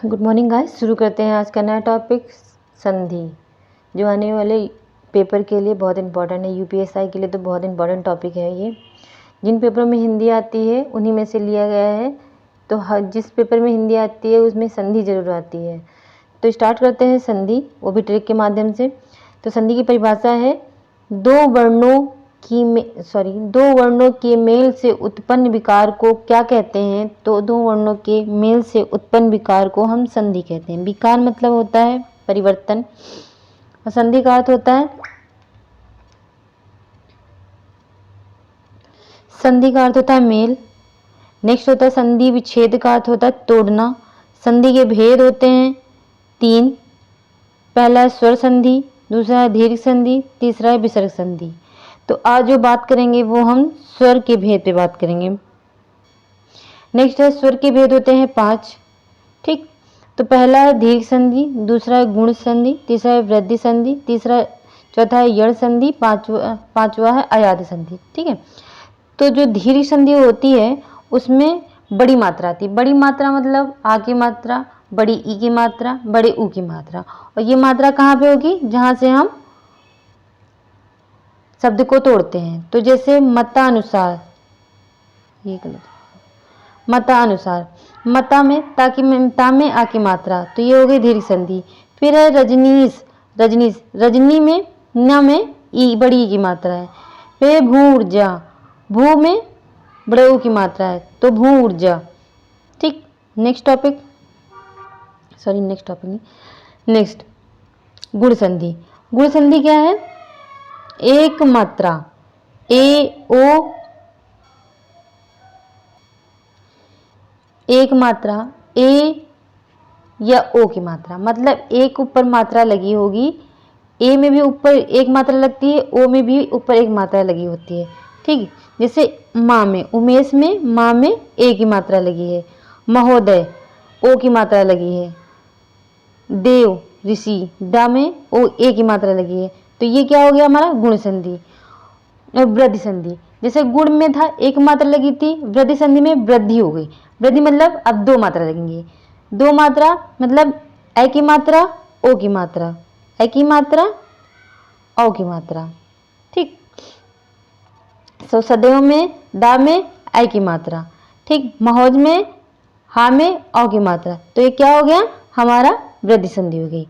Good morning guys. शुरू करते हैं आज का नया टॉपिक संधि, जो आने वाले पेपर के लिए बहुत इंपॉर्टेंट है। यूपीएसआई के लिए तो बहुत इंपॉर्टेंट टॉपिक है ये। जिन पेपरों में हिंदी आती है उन्हीं में से लिया गया है। तो जिस पेपर में हिंदी आती है उसमें संधि जरूर आती है। तो स्टार्ट करते हैं संधि, वो भी ट्रिक के माध्यम से। तो संधि की परिभाषा है दो वर्णों के मेल से उत्पन्न विकार को क्या कहते हैं? तो दो वर्णों के मेल से उत्पन्न विकार को हम संधि कहते हैं। विकार मतलब होता है परिवर्तन और संधि का अर्थ होता है मेल। नेक्स्ट होता है संधि विच्छेद का अर्थ होता है तोड़ना। संधि के भेद होते हैं 3। पहला है स्वर संधि, दूसरा है दीर्घ संधि, तीसरा है विसर्ग संधि। तो आज जो बात करेंगे वो हम स्वर के भेद पे बात करेंगे। नेक्स्ट है स्वर के भेद होते हैं 5। ठीक, तो पहला है दीर्घ संधि, दूसरा है गुण संधि, तीसरा है वृद्धि संधि, चौथा है यण संधि, पांचवा है अयाद संधि। ठीक है, तो जो दीर्घ संधि होती है उसमें बड़ी मात्रा आती है। बड़ी मात्रा मतलब आ की मात्रा, बड़ी ई की मात्रा, बड़े ऊ की मात्रा। और ये मात्रा कहाँ पे होगी? जहां से हम शब्द को तोड़ते हैं। तो जैसे मतानुसार, ये गलत, मतानुसार, मता में ता में आ की मात्रा, तो ये हो गई दीर्घ संधि। फिर है रजनीश, रजनी में न में ई, बड़ी ई की मात्रा है। फिर भू ऊर्जा, भू में बड़े ऊ की मात्रा है, तो भू ऊर्जा। ठीक, नेक्स्ट गुण संधि। गुण संधि क्या है? एक मात्रा ए या ओ की मात्रा, मतलब एक ऊपर मात्रा लगी होगी। ए में भी ऊपर एक मात्रा लगती है, ओ में भी ऊपर एक मात्रा लगी होती है। ठीक, जैसे माँ में, उमेश में माँ में ए की मात्रा लगी है, महोदय ओ की मात्रा लगी है, देव ऋषि दा में ओ ए की मात्रा लगी है। तो ये क्या हो गया हमारा? गुण संधि। वृद्धि संधि, जैसे गुण में था एक मात्रा लगी थी, वृद्धि संधि में वृद्धि हो गई। वृद्धि मतलब अब 2 मात्रा लगेंगी। 2 मात्रा मतलब ए की मात्रा ओ की मात्रा, ए की मात्रा ओ की मात्रा। ठीक, सदैव में दा में ए की मात्रा। ठीक, महोज में हा में ओ की मात्रा। तो ये क्या हो गया हमारा? वृद्धि संधि हो गई।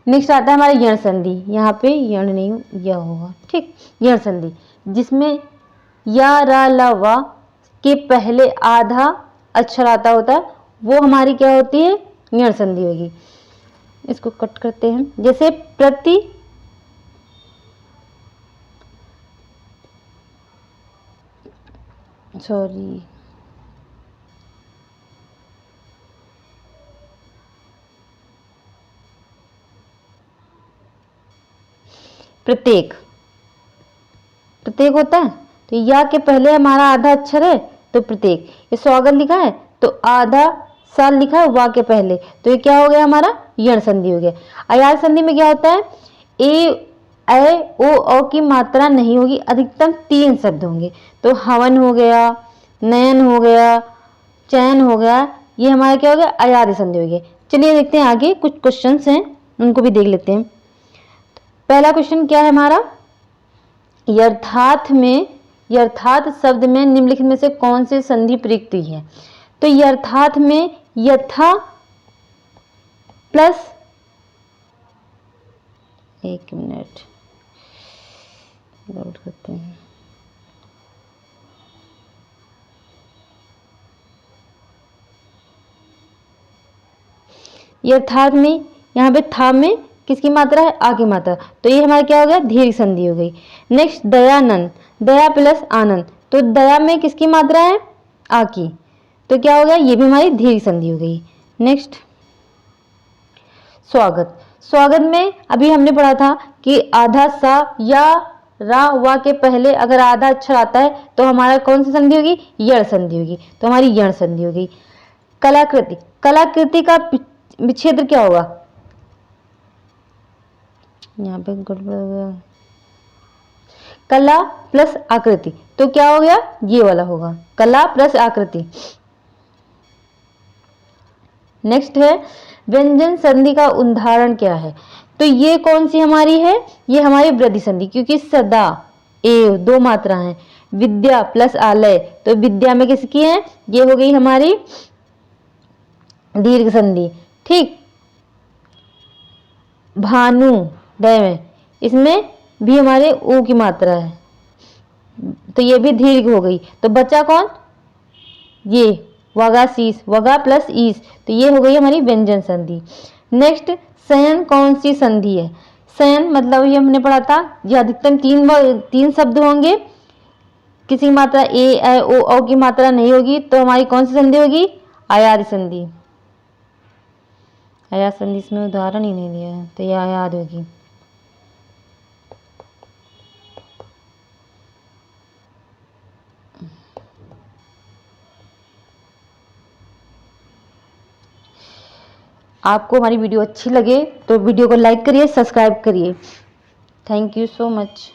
नेक्स्ट आता है हमारा यण संधि। यहाँ पे यण नहीं, यह होगा। ठीक, यण संधि जिसमें या रा ला वा के पहले आधा अक्षर आता होता है, वो हमारी क्या होती है? यण संधि होगी। इसको कट करते हैं। जैसे प्रत्येक होता है, तो या के पहले हमारा आधा अक्षर है तो प्रत्येक। ये स्वागत लिखा है तो आधा साल लिखा है वा के पहले, तो ये क्या हो गया हमारा? यण संधि हो गया। अयाद संधि में क्या होता है? ओ की मात्रा नहीं होगी, अधिकतम 3 शब्द होंगे। तो हवन हो गया, नयन हो गया, चयन हो गया, ये हमारा क्या हो गया? अयाद संधि हो गया। चलिए देखते हैं आगे कुछ क्वेश्चंस हैं, उनको भी देख लेते हैं। पहला क्वेश्चन क्या है हमारा? यथार्थ शब्द में निम्नलिखित में से कौन सी संधि प्रयुक्त हुई है? तो यथार्थ में यथा प्लस, एक मिनट लोड करते हैं। यथार्थ में यहाँ पे था में किसकी मात्रा है? आ की मात्रा, तो ये हमारा क्या हो गया? दीर्घ संधि हो गई। नेक्स्ट दयानंद, दया प्लस आनंद, तो दया में किसकी मात्रा है? आ की, तो क्या हो गया? ये भी हमारी दीर्घ संधि हो गई। नेक्स्ट स्वागत में अभी हमने पढ़ा था कि आधा सा या रा वा के पहले अगर आधा अक्षर आता है तो हमारा कौन सी संधि होगी? यण संधि होगी, तो हमारी यण संधि हो गई। कलाकृति का विच्छेद क्या होगा? यहाँ पे गड़बड़ हो गया, कला प्लस आकृति, तो क्या हो गया? ये वाला होगा, कला प्लस आकृति। नेक्स्ट है व्यंजन संधि का उदाहरण क्या है। तो ये कौन सी हमारी है, ये हमारी वृद्धि संधि, क्योंकि सदा एव दो मात्रा है, विद्या प्लस आलय, तो विद्या में किसकी है, ये हो गई हमारी दीर्घ संधि। ठीक, भानु में, इसमें भी हमारे ऊ की मात्रा है, तो ये भी दीर्घ हो गई। तो बचा कौन, ये वगा शीस, वगा प्लस ईस, तो ये हो गई हमारी व्यंजन संधि। नेक्स्ट शयन कौन सी संधि है। शयन मतलब ये हमने पढ़ा था, ये अधिकतम तीन शब्द होंगे, किसी मात्रा ए ओ की मात्रा नहीं होगी, तो हमारी कौन सी संधि होगी, आयाद संधि। आयाद संधि इसमें उदाहरण ही नहीं दिया है, तो यह आयाद होगी। आपको हमारी वीडियो अच्छी लगे तो वीडियो को लाइक करिए, सब्सक्राइब करिए। Thank you so much.